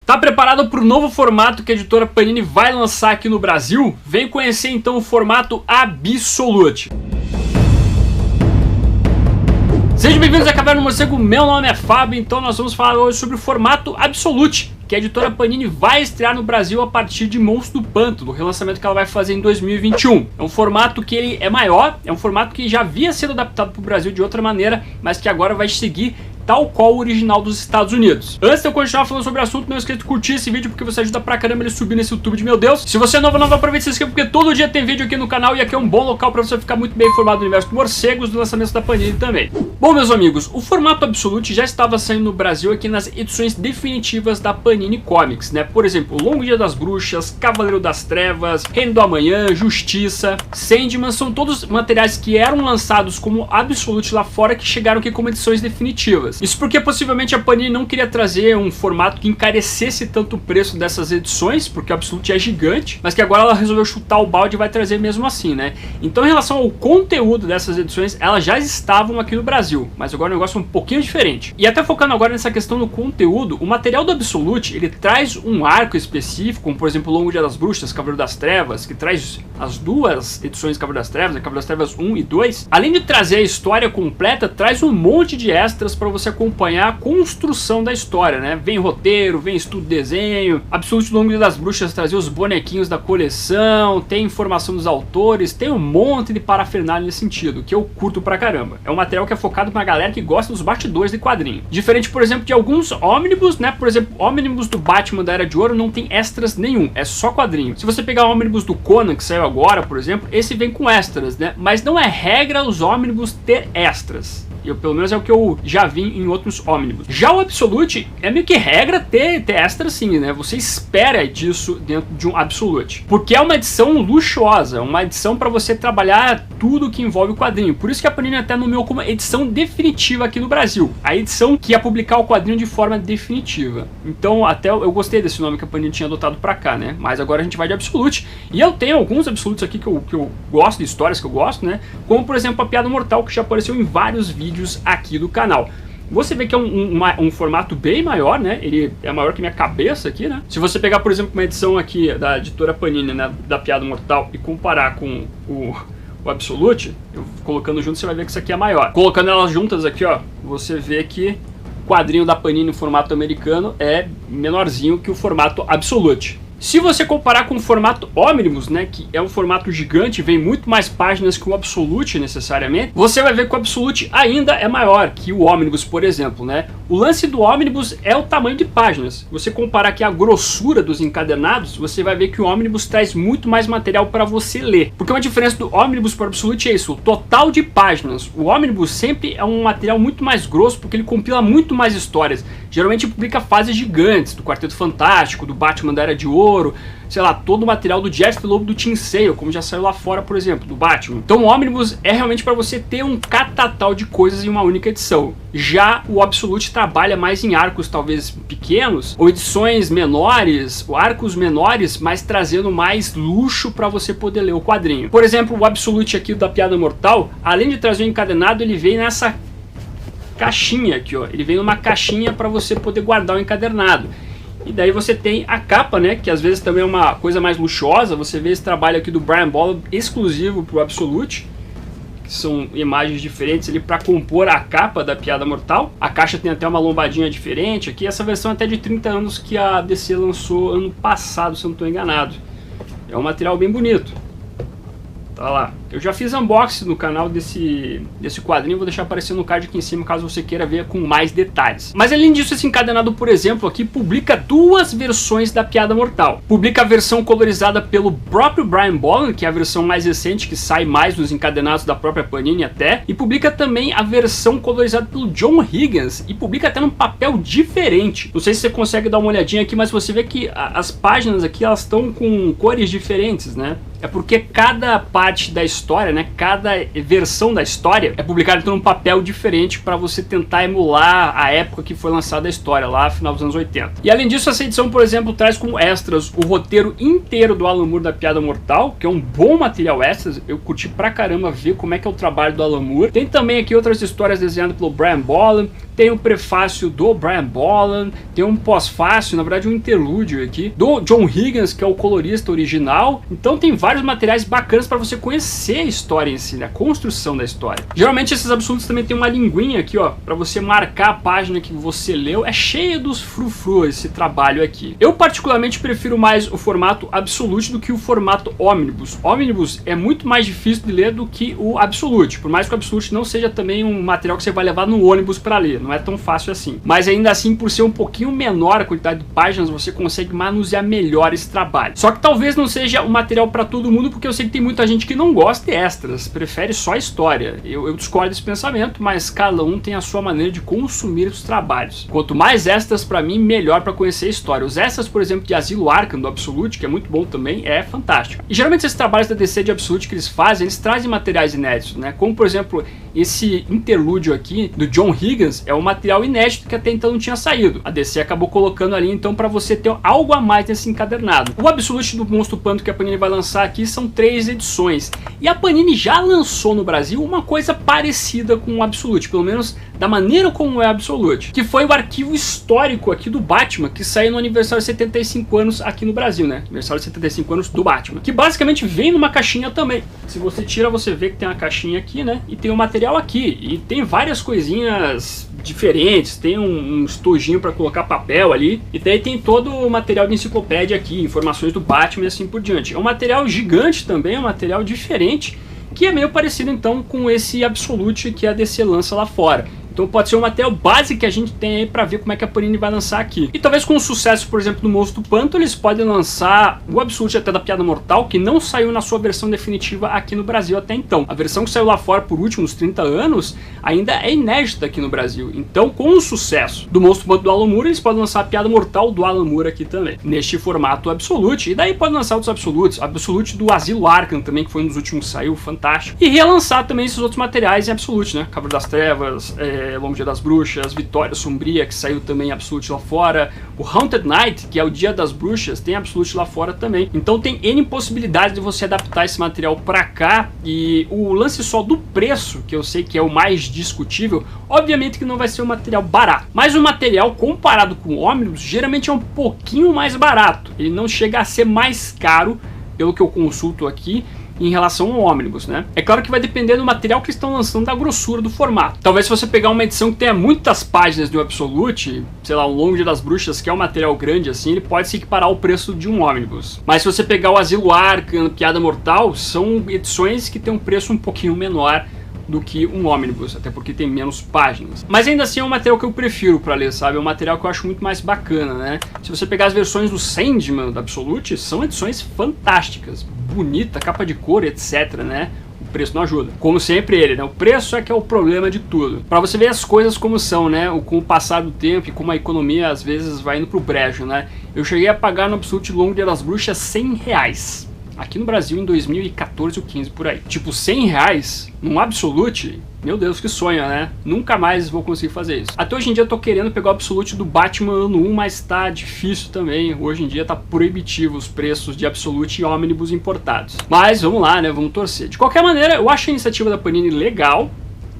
Tá preparado para o novo formato que a editora Panini vai lançar aqui no Brasil? Vem conhecer então o formato Absolute. Sejam bem-vindos à Caverna do Morcego, meu nome é Fábio, então nós vamos falar hoje sobre o formato Absolute, que a editora Panini vai estrear no Brasil a partir de Monstro do Pântano, o relançamento que ela vai fazer em 2021. É um formato que ele é maior, é um formato que já havia sido adaptado para o Brasil de outra maneira, mas que agora vai seguir tal qual o original dos Estados Unidos. Antes de eu continuar falando sobre o assunto, não esqueça de curtir esse vídeo porque você ajuda pra caramba ele subir nesse YouTube de meu Deus. Se você é novo, aproveite e se inscreva porque todo dia tem vídeo aqui no canal e aqui é um bom local pra você ficar muito bem informado do universo dos morcegos, do lançamento da Panini também. Bom, meus amigos, o formato Absolute já estava saindo no Brasil aqui nas edições definitivas da Panini Comics, né? Por exemplo, O Longo Dia das Bruxas, Cavaleiro das Trevas, Reino do Amanhã, Justiça, Sandman, são todos materiais que eram lançados como Absolute lá fora que chegaram aqui como edições definitivas. Isso porque possivelmente a Panini não queria trazer um formato que encarecesse tanto o preço dessas edições, porque o Absolute é gigante, mas que agora ela resolveu chutar o balde e vai trazer mesmo assim, né? Então em relação ao conteúdo dessas edições, elas já estavam aqui no Brasil, mas agora o negócio é um pouquinho diferente. E até focando agora nessa questão do conteúdo, o material do Absolute, ele traz um arco específico, como por exemplo o Longo Dia das Bruxas, Cavaleiro das Trevas, que traz as duas edições de Cavaleiro das Trevas, Cavaleiro das Trevas 1 e 2. Além de trazer a história completa, traz um monte de extras para você acompanhar a construção da história, né? Vem roteiro, vem estudo de desenho, Absolute Longo Dia das Bruxas trazer os bonequinhos da coleção, tem informação dos autores, tem um monte de parafernália nesse sentido, que eu curto pra caramba. É um material que é focado pra galera que gosta dos bastidores de quadrinho. Diferente, por exemplo, de alguns ônibus, né? Por exemplo, ônibus do Batman da Era de Ouro não tem extras nenhum, é só quadrinho. Se você pegar o ônibus do Conan, que saiu agora, por exemplo, esse vem com extras, né? Mas não é regra os ônibus ter extras. Pelo menos é o que eu já vi em outros ônibus. Já o Absolute é meio que regra ter extra sim, né? Você espera disso dentro de um Absolute. Porque é uma edição luxuosa, uma edição para você trabalhar tudo que envolve o quadrinho. Por isso que a Panini até nomeou como edição definitiva aqui no Brasil. A edição que ia publicar o quadrinho de forma definitiva. Então até eu gostei desse nome que a Panini tinha adotado para cá, né? Mas agora a gente vai de Absolute. E eu tenho alguns Absolutes aqui que eu gosto, de histórias que eu gosto, né? Como por exemplo a Piada Mortal, que já apareceu em vários vídeos aqui do canal. Você vê que é um formato bem maior, né? Ele é maior que minha cabeça aqui, né? Se você pegar, por exemplo, uma edição aqui da editora Panini, né, da Piada Mortal, e comparar com o Absolute, eu colocando junto, você vai ver que isso aqui é maior. Colocando elas juntas aqui, ó, você vê que o quadrinho da Panini em formato americano é menorzinho que o formato Absolute. Se você comparar com o formato Omnibus, né, que é um formato gigante, vem muito mais páginas que o Absolute necessariamente, você vai ver que o Absolute ainda é maior que o Omnibus, por exemplo, né? O lance do Omnibus é o tamanho de páginas. Você comparar aqui a grossura dos encadernados, você vai ver que o Omnibus traz muito mais material para você ler. Porque uma diferença do Omnibus para o Absolute é isso, o total de páginas. O Omnibus sempre é um material muito mais grosso, porque ele compila muito mais histórias. Geralmente publica fases gigantes, do Quarteto Fantástico, do Batman da Era de Ouro, sei lá, todo o material do Jeff Loeb do Tim Sale, como já saiu lá fora, por exemplo, do Batman. Então o Omnibus é realmente para você ter um catatal de coisas em uma única edição. Já o Absolute trabalha mais em arcos talvez pequenos, ou edições menores, ou arcos menores, mas trazendo mais luxo para você poder ler o quadrinho. Por exemplo, o Absolute aqui da Piada Mortal, além de trazer o encadenado, ele vem nessa caixinha aqui, ó. Ele vem numa caixinha para você poder guardar o encadernado. E daí você tem a capa, né, que às vezes também é uma coisa mais luxuosa. Você vê esse trabalho aqui do Brian Boland exclusivo para o Absolute, que são imagens diferentes ali para compor a capa da Piada Mortal. A caixa tem até uma lombadinha diferente aqui. Essa versão é até de 30 anos que a DC lançou ano passado, se eu não estou enganado. É um material bem bonito. Tá lá. Eu já fiz unboxing no canal desse quadrinho, vou deixar aparecendo no card aqui em cima caso você queira ver com mais detalhes. Mas além disso, esse encadenado, por exemplo, aqui publica duas versões da Piada Mortal. Publica a versão colorizada pelo próprio Brian Boland, que é a versão mais recente, que sai mais nos encadenados da própria Panini até, e publica também a versão colorizada pelo John Higgins, e publica até num papel diferente. Não sei se você consegue dar uma olhadinha aqui, mas você vê que as páginas aqui, elas estão com cores diferentes, né? É porque cada parte da história história, né, cada versão da história é publicada então num papel diferente para você tentar emular a época que foi lançada a história, lá no final dos anos 80. E além disso, essa edição, por exemplo, traz como extras o roteiro inteiro do Alan Moore da Piada Mortal, que é um bom material extras. Eu curti pra caramba ver como é que é o trabalho do Alan Moore. Tem também aqui outras histórias desenhadas pelo Brian Bolland, tem um prefácio do Brian Bolland, tem um pós-fácio, na verdade um interlúdio aqui, do John Higgins, que é o colorista original. Então tem vários materiais bacanas para você conhecer a história em si, né? A construção da história. Geralmente esses absolutos também tem uma linguinha aqui, ó, para você marcar a página que você leu. É cheio dos frufru esse trabalho aqui. Eu particularmente prefiro mais o formato Absolute do que o formato Omnibus. Omnibus é muito mais difícil de ler do que o Absolute, por mais que o Absolute não seja também um material que você vai levar no ônibus para ler. Não é tão fácil assim. Mas ainda assim, por ser um pouquinho menor a quantidade de páginas, você consegue manusear melhor esse trabalho. Só que talvez não seja um material para todo mundo, porque eu sei que tem muita gente que não gosta de extras, prefere só a história. Eu discordo desse pensamento, mas cada um tem a sua maneira de consumir os trabalhos. Quanto mais extras para mim, melhor para conhecer a história. Os extras, por exemplo, de Asilo Arkham do Absolute, que é muito bom também, é fantástico. E geralmente esses trabalhos da DC de Absolute que eles fazem, eles trazem materiais inéditos, né? Como por exemplo, esse interlúdio aqui do John Higgins é um material inédito que até então não tinha saído. A DC acabou colocando ali então para você ter algo a mais nesse encadernado. O Absolute do Monstro Pântano que a Panini vai lançar aqui são 3 edições. E a Panini já lançou no Brasil uma coisa parecida com o Absolute, pelo menos da maneira como é o Absolute, que foi o arquivo histórico aqui do Batman, que saiu no aniversário de 75 anos aqui no Brasil, né? Aniversário de 75 anos do Batman, que basicamente vem numa caixinha também. Se você tira, você vê que tem uma caixinha aqui, né? E tem o material aqui, e tem várias coisinhas diferentes, tem um estojinho para colocar papel ali, e daí tem todo o material de enciclopédia aqui, informações do Batman e assim por diante. É um material gigante também, é um material diferente, que é meio parecido então com esse Absolute que a DC lança lá fora. Então pode ser um material base que a gente tem aí para ver como é que a Panini vai lançar aqui. E talvez com o sucesso, por exemplo, do Monstro do Pântano, eles podem lançar o Absolute até da Piada Mortal, que não saiu na sua versão definitiva aqui no Brasil até então. A versão que saiu lá fora por últimos 30 anos ainda é inédita aqui no Brasil. Então, com o sucesso do Monstro do Pântano do Alan Moore, eles podem lançar a Piada Mortal do Alan Moore aqui também, neste formato Absolute. E daí podem lançar outros Absolutes, Absolute do Asilo Arkham também, que foi um dos últimos que saiu, fantástico. E relançar também esses outros materiais em Absolute, né? Cavaleiro das Trevas, Longo Dia das Bruxas, Vitória Sombria, que saiu também Absolute lá fora, o Haunted Night, que é o Dia das Bruxas, tem Absolute lá fora também. Então tem N possibilidades de você adaptar esse material pra cá, e o lance só do preço, que eu sei que é o mais discutível, obviamente que não vai ser um material barato, mas o material comparado com o Omnibus, geralmente é um pouquinho mais barato, ele não chega a ser mais caro, pelo que eu consulto aqui, em relação ao Omnibus, né? É claro que vai depender do material que estão lançando, da grossura do formato. Talvez se você pegar uma edição que tenha muitas páginas do Absolute, sei lá, um Longo Dia das Bruxas, que é um material grande assim, ele pode se equiparar ao preço de um Omnibus. Mas se você pegar o Asilo Arkham, Piada Mortal, são edições que tem um preço um pouquinho menor do que um Omnibus, até porque tem menos páginas. Mas ainda assim é um material que eu prefiro para ler, sabe? É um material que eu acho muito mais bacana, né? Se você pegar as versões do Sandman, do Absolute, são edições fantásticas, bonita, capa de cor, etc, né? O preço não ajuda. Como sempre ele, né? O preço é que é o problema de tudo. Para você ver as coisas como são, né? Com o passar do tempo e como a economia às vezes vai indo pro brejo, né? Eu cheguei a pagar no Absolute Longo Dia das Bruxas R$100. Aqui no Brasil em 2014 ou 15 por aí. Tipo, R$100 num Absolute, meu Deus, que sonho, né? Nunca mais vou conseguir fazer isso. Até hoje em dia eu tô querendo pegar o Absolute do Batman ano 1, mas tá difícil também. Hoje em dia tá proibitivo os preços de Absolute e Omnibus importados. Mas vamos lá, né? Vamos torcer. De qualquer maneira, eu acho a iniciativa da Panini legal.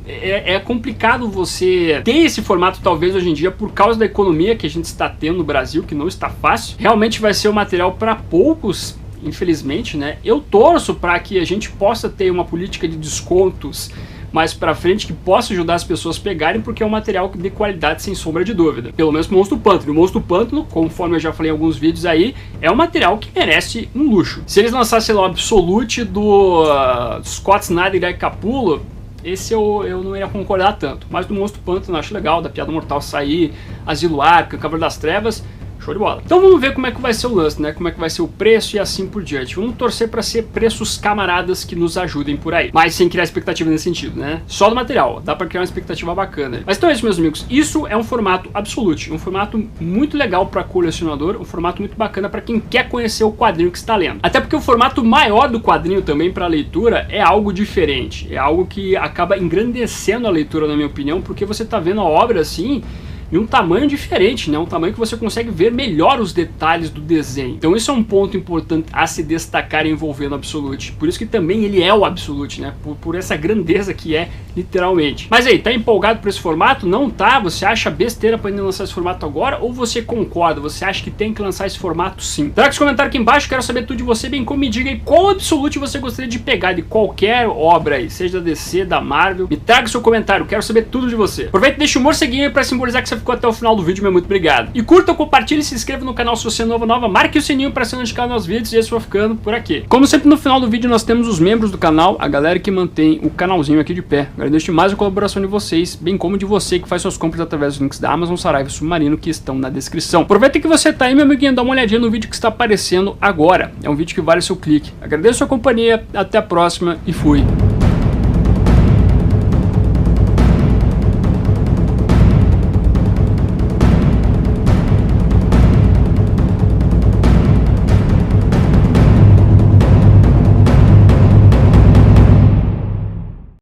É complicado você ter esse formato talvez hoje em dia por causa da economia que a gente está tendo no Brasil, que não está fácil. Realmente vai ser um material para poucos, infelizmente, né? Eu torço para que a gente possa ter uma política de descontos mais pra frente que possa ajudar as pessoas a pegarem, porque é um material de qualidade sem sombra de dúvida. Pelo menos o Monstro do Pântano. O Monstro do Pântano, conforme eu já falei em alguns vídeos aí, é um material que merece um luxo. Se eles lançassem lá o Absolute do Scott Snyder e Greg Capullo, esse eu não ia concordar tanto. Mas do Monstro do Pântano eu acho legal, da Piada Mortal sair, Asilo Arkham, Cavaleiro das Trevas, Show de bola. Então vamos ver como é que vai ser o lance, né? Como é que vai ser o preço e assim por diante. Vamos torcer para ser preços camaradas que nos ajudem por aí. Mas sem criar expectativa nesse sentido, né? Só do material. Dá para criar uma expectativa bacana. Mas então é isso, meus amigos. Isso é um formato Absolute. Um formato muito legal para colecionador. Um formato muito bacana para quem quer conhecer o quadrinho que está lendo. Até porque o formato maior do quadrinho também para leitura é algo diferente. É algo que acaba engrandecendo a leitura, na minha opinião, porque você tá vendo a obra assim em um tamanho diferente, né? Um tamanho que você consegue ver melhor os detalhes do desenho. Então isso é um ponto importante a se destacar envolvendo o Absolute. Por isso que também ele é o Absolute, né? Por essa grandeza que é, literalmente. Mas aí, tá empolgado por esse formato? Não tá? Você acha besteira para lançar esse formato agora? Ou você concorda? Você acha que tem que lançar esse formato sim? Traga esse comentário aqui embaixo, quero saber tudo de você, bem como me diga aí qual Absolute você gostaria de pegar de qualquer obra aí, seja da DC, da Marvel. Me traga seu comentário, quero saber tudo de você. Aproveita e deixa o morceguinho aí pra simbolizar que você ficou até o final do vídeo, meu muito obrigado. E curta, compartilhe, se inscreva no canal se você é nova, marque o sininho para ser notificado nos vídeos e esse vou ficando por aqui. Como sempre no final do vídeo nós temos os membros do canal, a galera que mantém o canalzinho aqui de pé. Agradeço mais a colaboração de vocês, bem como de você que faz suas compras através dos links da Amazon, Saraiva e Submarino que estão na descrição. Aproveita que você tá aí, meu amiguinho, dá uma olhadinha no vídeo que está aparecendo agora. É um vídeo que vale o seu clique. Agradeço a sua companhia, até a próxima e fui.